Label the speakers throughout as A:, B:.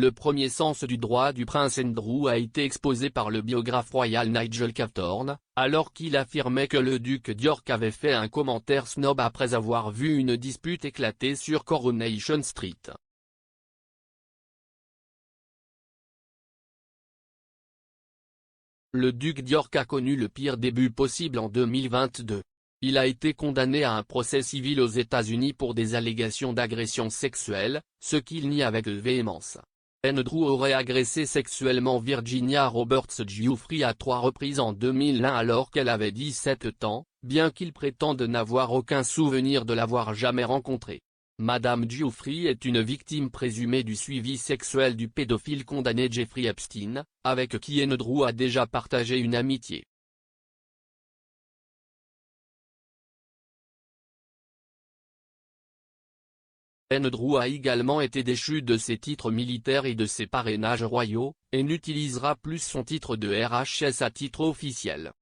A: Le premier sens du droit du prince Andrew a été exposé par le biographe royal Nigel Cawthorne, alors qu'il affirmait que le duc d'York avait fait un commentaire snob après avoir vu une dispute éclater sur Coronation Street. Le duc d'York a connu le pire début possible en 2022. Il a été condamné à un procès civil aux États-Unis pour des allégations d'agression sexuelle, ce qu'il nie avec véhémence. Andrew aurait agressé sexuellement Virginia Roberts Giuffre à 3 reprises en 2001 alors qu'elle avait 17 ans, bien qu'il prétende n'avoir aucun souvenir de l'avoir jamais rencontrée. Madame Giuffre est une victime présumée du suivi sexuel du pédophile condamné Jeffrey Epstein, avec qui Andrew a déjà partagé une amitié. Andrew a également été déchu de ses titres militaires et de ses parrainages royaux, et n'utilisera plus son titre de RHS à titre officiel.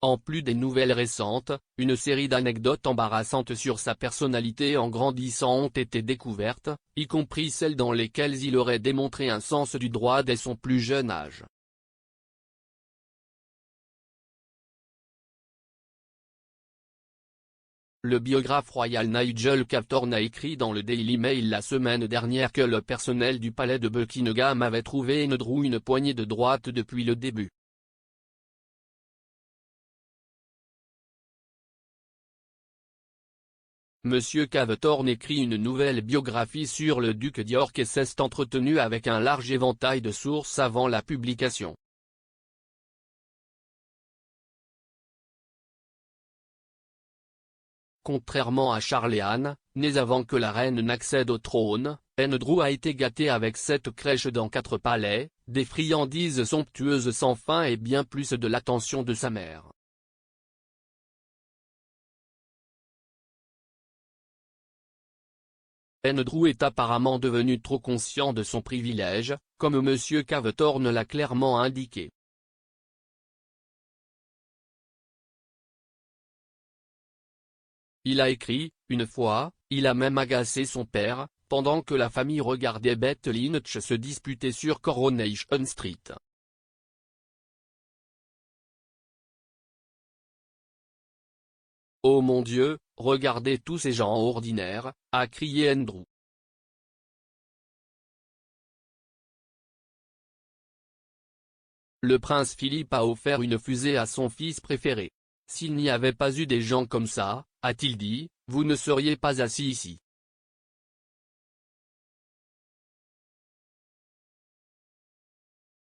A: En plus des nouvelles récentes, une série d'anecdotes embarrassantes sur sa personnalité en grandissant ont été découvertes, y compris celles dans lesquelles il aurait démontré un sens du droit dès son plus jeune âge. Le biographe royal Nigel Cawthorne a écrit dans le Daily Mail la semaine dernière que le personnel du palais de Buckingham avait trouvé Andrew une poignée de droite depuis le début. Monsieur Cawthorne écrit une nouvelle biographie sur le duc d'York et s'est entretenu avec un large éventail de sources avant la publication. Contrairement à Charles et Anne, nés avant que la reine n'accède au trône, Andrew a été gâté avec 7 crèches dans 4 palais, des friandises somptueuses sans fin et bien plus de l'attention de sa mère. Andrew est apparemment devenu trop conscient de son privilège, comme Monsieur Cawthorne l'a clairement indiqué. Il a écrit, une fois, il a même agacé son père, pendant que la famille regardait Beth Lynch se disputer sur Coronation Street. Oh mon Dieu, regardez tous ces gens ordinaires, a crié Andrew. Le prince Philippe a offert une fusée à son fils préféré. S'il n'y avait pas eu des gens comme ça, a-t-il dit, vous ne seriez pas assis ici.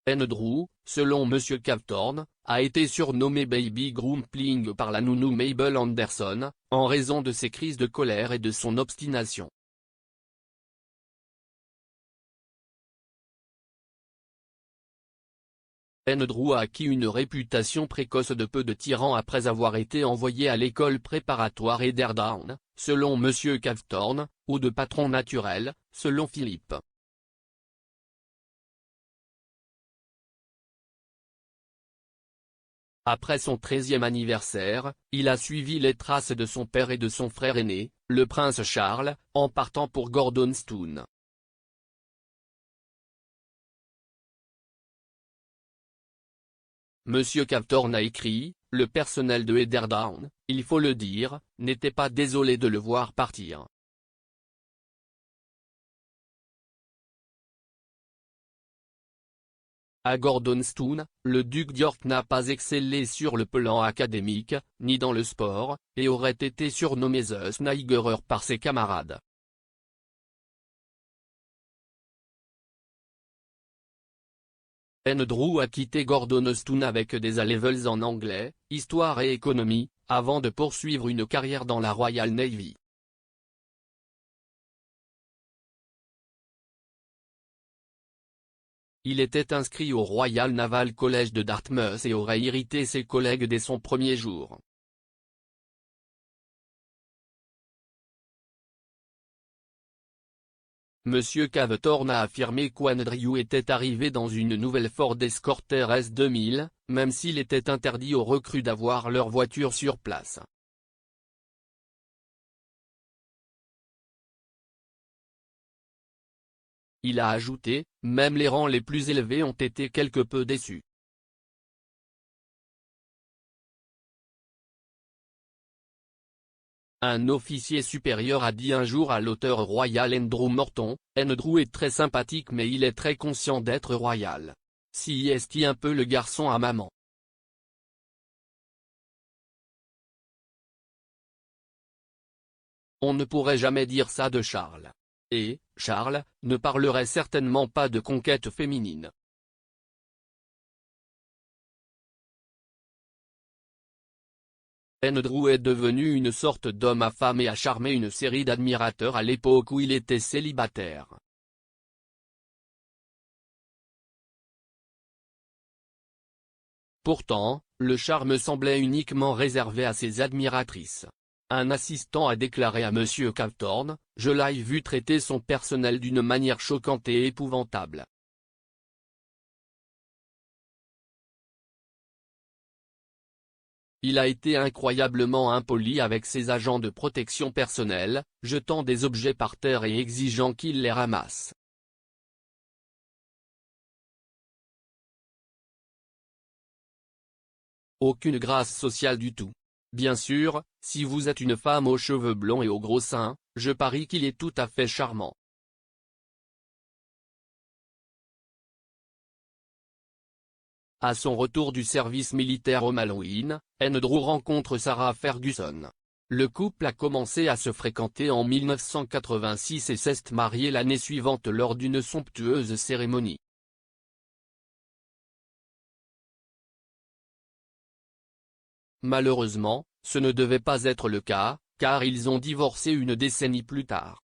A: Andrew, selon Monsieur Cawthorne, a été surnommé Baby Groomling par la nounou Mabel Anderson, en raison de ses crises de colère et de son obstination. Andrew a acquis une réputation précoce de peu de tyran après avoir été envoyé à l'école préparatoire Heatherdown, selon Monsieur Cawthorne, ou de patron naturel, selon Philippe. Après son 13e anniversaire, il a suivi les traces de son père et de son frère aîné, le prince Charles, en partant pour Gordonstoun. Monsieur Cawthorne a écrit, le personnel de Heatherdown, il faut le dire, n'était pas désolé de le voir partir. À Gordonstoun, le duc d'York n'a pas excellé sur le plan académique, ni dans le sport, et aurait été surnommé The Sniggerer par ses camarades. Andrew a quitté Gordonstoun avec des A-levels en anglais, histoire et économie, avant de poursuivre une carrière dans la Royal Navy. Il était inscrit au Royal Naval College de Dartmouth et aurait irrité ses collègues dès son premier jour. Monsieur Cawthorne a affirmé qu'Andrew était arrivé dans une nouvelle Ford Escort RS 2000, même s'il était interdit aux recrues d'avoir leur voiture sur place. Il a ajouté, même les rangs les plus élevés ont été quelque peu déçus. Un officier supérieur a dit un jour à l'auteur royal Andrew Morton, « Andrew est très sympathique mais il est très conscient d'être royal. Si est un peu le garçon à maman. » On ne pourrait jamais dire ça de Charles. Et, Charles, ne parlerait certainement pas de conquête féminine. Andrew est devenu une sorte d'homme à femme et a charmé une série d'admirateurs à l'époque où il était célibataire. Pourtant, le charme semblait uniquement réservé à ses admiratrices. Un assistant a déclaré à Monsieur Cawthorn, « Je l'ai vu traiter son personnel d'une manière choquante et épouvantable. Il a été incroyablement impoli avec ses agents de protection personnelle, jetant des objets par terre et exigeant qu'ils les ramassent. » Aucune grâce sociale du tout. Bien sûr, si vous êtes une femme aux cheveux blonds et aux gros seins, je parie qu'il est tout à fait charmant. À son retour du service militaire au Malouine, Andrew rencontre Sarah Ferguson. Le couple a commencé à se fréquenter en 1986 et s'est marié l'année suivante lors d'une somptueuse cérémonie. Malheureusement, ce ne devait pas être le cas, car ils ont divorcé une décennie plus tard.